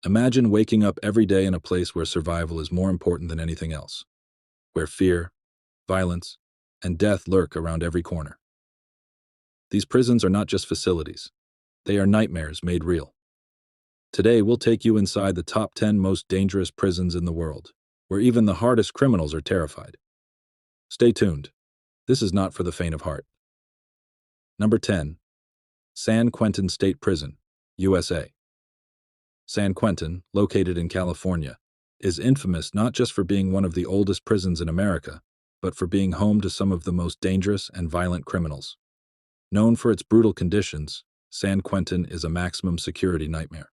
Imagine waking up every day in a place where survival is more important than anything else, where fear, violence, and death lurk around every corner. These prisons are not just facilities. They are nightmares made real. Today, we'll take you inside the top 10 most dangerous prisons in the world, where even the hardest criminals are terrified. Stay tuned. This is not for the faint of heart. Number 10. San Quentin State Prison, USA. San Quentin, located in California, is infamous not just for being one of the oldest prisons in America, but for being home to some of the most dangerous and violent criminals. Known for its brutal conditions, San Quentin is a maximum security nightmare.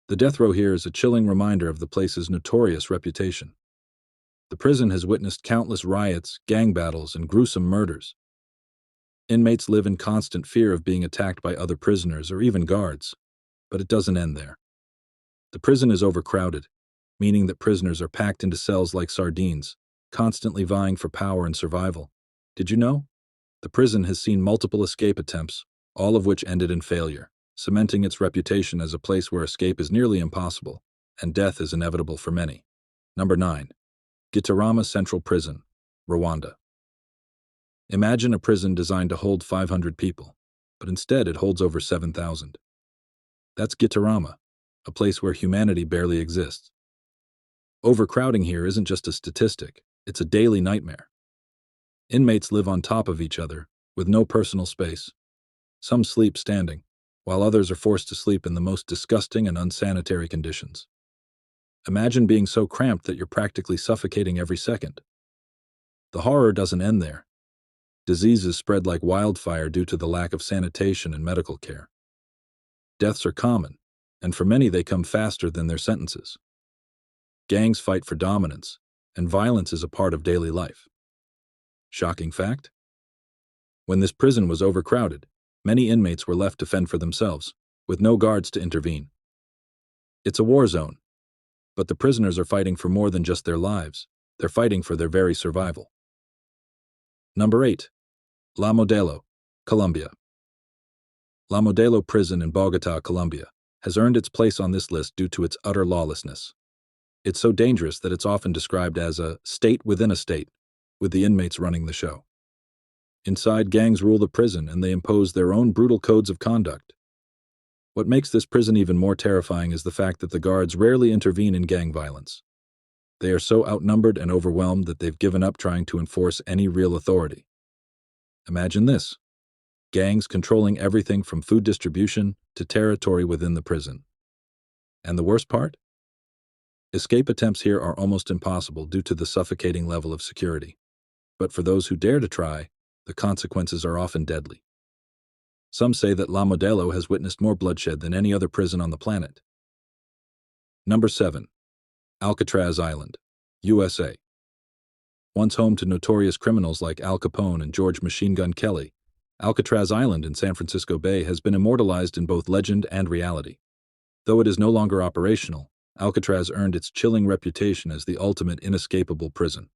The death row here is a chilling reminder of the place's notorious reputation. The prison has witnessed countless riots, gang battles, and gruesome murders. Inmates live in constant fear of being attacked by other prisoners or even guards, but it doesn't end there. The prison is overcrowded, meaning that prisoners are packed into cells like sardines, constantly vying for power and survival. Did you know? The prison has seen multiple escape attempts, all of which ended in failure, cementing its reputation as a place where escape is nearly impossible, and death is inevitable for many. Number 9. Gitarama Central Prison, Rwanda. Imagine a prison designed to hold 500 people, but instead it holds over 7,000. That's Gitarama, a place where humanity barely exists. Overcrowding here isn't just a statistic, it's a daily nightmare. Inmates live on top of each other, with no personal space. Some sleep standing, while others are forced to sleep in the most disgusting and unsanitary conditions. Imagine being so cramped that you're practically suffocating every second. The horror doesn't end there. Diseases spread like wildfire due to the lack of sanitation and medical care. Deaths are common, and for many they come faster than their sentences. Gangs fight for dominance, and violence is a part of daily life. Shocking fact? When this prison was overcrowded, many inmates were left to fend for themselves, with no guards to intervene. It's a war zone, but the prisoners are fighting for more than just their lives. They're fighting for their very survival. Number 8. Lamodel, Colombia. Lamodel Prison in Bogotá, Colombia, has earned its place on this list due to its utter lawlessness. It's so dangerous that it's often described as a state within a state, with the inmates running the show. Inside, gangs rule the prison and they impose their own brutal codes of conduct. What makes this prison even more terrifying is the fact that the guards rarely intervene in gang violence. They are so outnumbered and overwhelmed that they've given up trying to enforce any real authority. Imagine this: gangs controlling everything from food distribution to territory within the prison. And the worst part? Escape attempts here are almost impossible due to the suffocating level of security. But for those who dare to try, the consequences are often deadly. Some say that Lamodel has witnessed more bloodshed than any other prison on the planet. Number 7. Alcatraz Island, USA. Once home to notorious criminals like Al Capone and George Machine Gun Kelly, Alcatraz Island in San Francisco Bay has been immortalized in both legend and reality. Though it is no longer operational, Alcatraz earned its chilling reputation as the ultimate inescapable prison.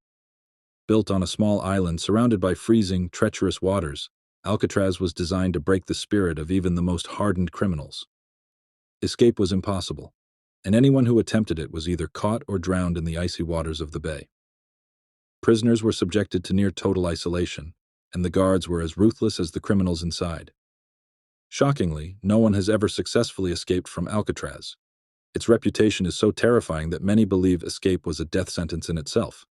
Built on a small island surrounded by freezing, treacherous waters, Alcatraz was designed to break the spirit of even the most hardened criminals. Escape was impossible, and anyone who attempted it was either caught or drowned in the icy waters of the bay. Prisoners were subjected to near total isolation, and the guards were as ruthless as the criminals inside. Shockingly, no one has ever successfully escaped from Alcatraz. Its reputation is so terrifying that many believe escape was a death sentence in itself.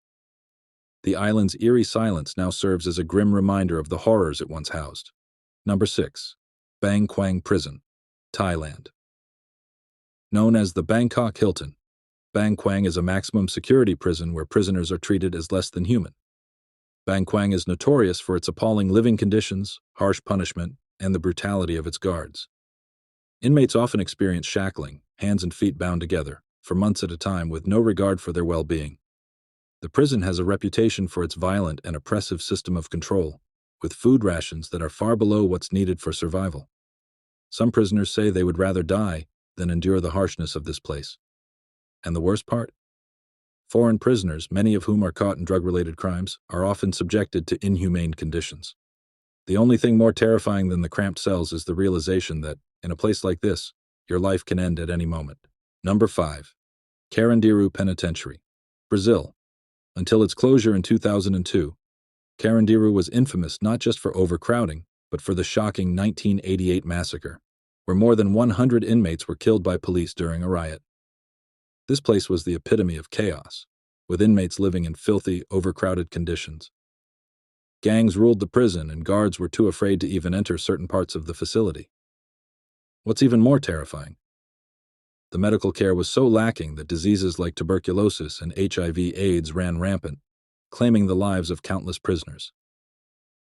The island's eerie silence now serves as a grim reminder of the horrors it once housed. Number 6. Quang Prison, Thailand. Known as the Bangkok Hilton, Quang is a maximum security prison where prisoners are treated as less than human. Quang is notorious for its appalling living conditions, harsh punishment, and the brutality of its guards. Inmates often experience shackling, hands and feet bound together, for months at a time with no regard for their well-being. The prison has a reputation for its violent and oppressive system of control, with food rations that are far below what's needed for survival. Some prisoners say they would rather die than endure the harshness of this place. And the worst part? Foreign prisoners, many of whom are caught in drug-related crimes, are often subjected to inhumane conditions. The only thing more terrifying than the cramped cells is the realization that, in a place like this, your life can end at any moment. Number 5. Carandiru Penitentiary, Brazil. Until its closure in 2002, Carandiru was infamous not just for overcrowding, but for the shocking 1988 massacre, where more than 100 inmates were killed by police during a riot. This place was the epitome of chaos, with inmates living in filthy, overcrowded conditions. Gangs ruled the prison, and guards were too afraid to even enter certain parts of the facility. What's even more terrifying? The medical care was so lacking that diseases like tuberculosis and HIV/AIDS ran rampant, claiming the lives of countless prisoners.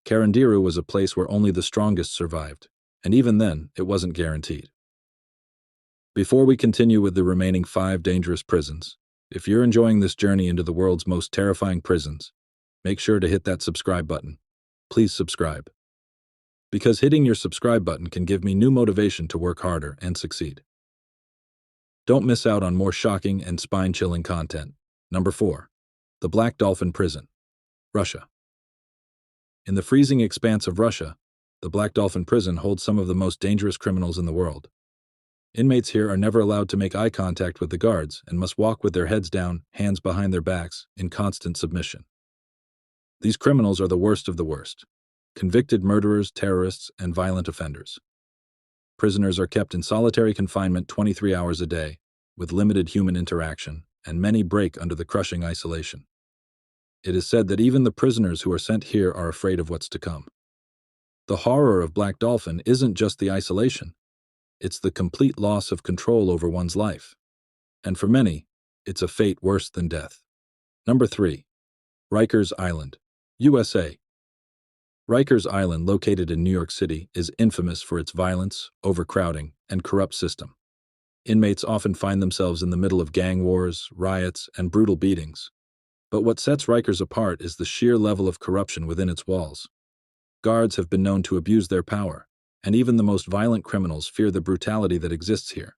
Carandiru was a place where only the strongest survived, and even then, it wasn't guaranteed. Before we continue with the remaining 5 dangerous prisons, if you're enjoying this journey into the world's most terrifying prisons, make sure to hit that subscribe button. Please subscribe. Because hitting your subscribe button can give me new motivation to work harder and succeed. Don't miss out on more shocking and spine-chilling content. Number 4. The Black Dolphin Prison, Russia. In the freezing expanse of Russia, the Black Dolphin Prison holds some of the most dangerous criminals in the world. Inmates here are never allowed to make eye contact with the guards and must walk with their heads down, hands behind their backs, in constant submission. These criminals are the worst of the worst: convicted murderers, terrorists, and violent offenders. Prisoners are kept in solitary confinement 23 hours a day, with limited human interaction, and many break under the crushing isolation. It is said that even the prisoners who are sent here are afraid of what's to come. The horror of Black Dolphin isn't just the isolation, it's the complete loss of control over one's life. And for many, it's a fate worse than death. Number 3. Rikers Island, USA. Rikers Island, located in New York City, is infamous for its violence, overcrowding, and corrupt system. Inmates often find themselves in the middle of gang wars, riots, and brutal beatings. But what sets Rikers apart is the sheer level of corruption within its walls. Guards have been known to abuse their power, and even the most violent criminals fear the brutality that exists here.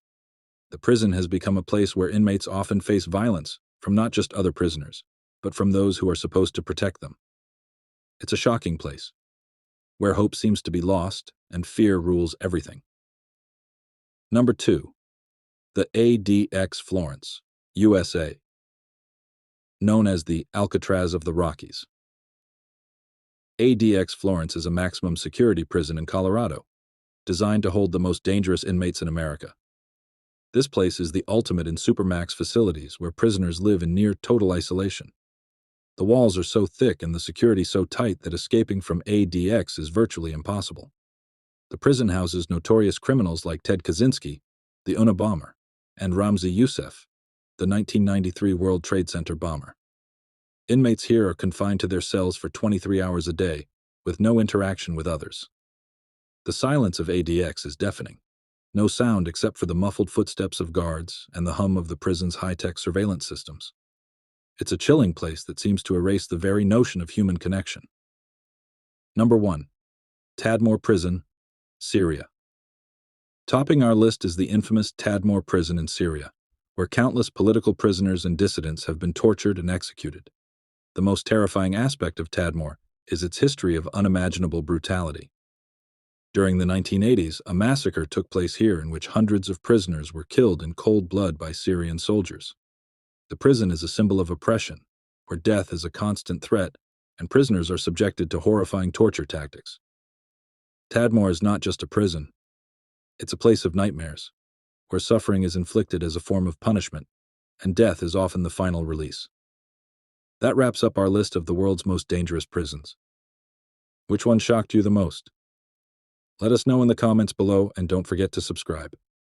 The prison has become a place where inmates often face violence from not just other prisoners, but from those who are supposed to protect them. It's a shocking place, where hope seems to be lost and fear rules everything. Number 2. The ADX Florence, USA. Known as the Alcatraz of the Rockies. ADX Florence is a maximum security prison in Colorado, designed to hold the most dangerous inmates in America. This place is the ultimate in supermax facilities where prisoners live in near total isolation. The walls are so thick and the security so tight that escaping from ADX is virtually impossible. The prison houses notorious criminals like Ted Kaczynski, the Unabomber, and Ramzi Youssef, the 1993 World Trade Center bomber. Inmates here are confined to their cells for 23 hours a day, with no interaction with others. The silence of ADX is deafening. No sound except for the muffled footsteps of guards and the hum of the prison's high-tech surveillance systems. It's a chilling place that seems to erase the very notion of human connection. Number 1. Tadmore Prison, Syria. Topping our list is the infamous Tadmore Prison in Syria, where countless political prisoners and dissidents have been tortured and executed. The most terrifying aspect of Tadmore is its history of unimaginable brutality. During the 1980s, a massacre took place here in which hundreds of prisoners were killed in cold blood by Syrian soldiers. The prison is a symbol of oppression, where death is a constant threat and prisoners are subjected to horrifying torture tactics. Tadmore is not just a prison. It's a place of nightmares, where suffering is inflicted as a form of punishment, and death is often the final release. That wraps up our list of the world's most dangerous prisons. Which one shocked you the most? Let us know in the comments below, and don't forget to subscribe.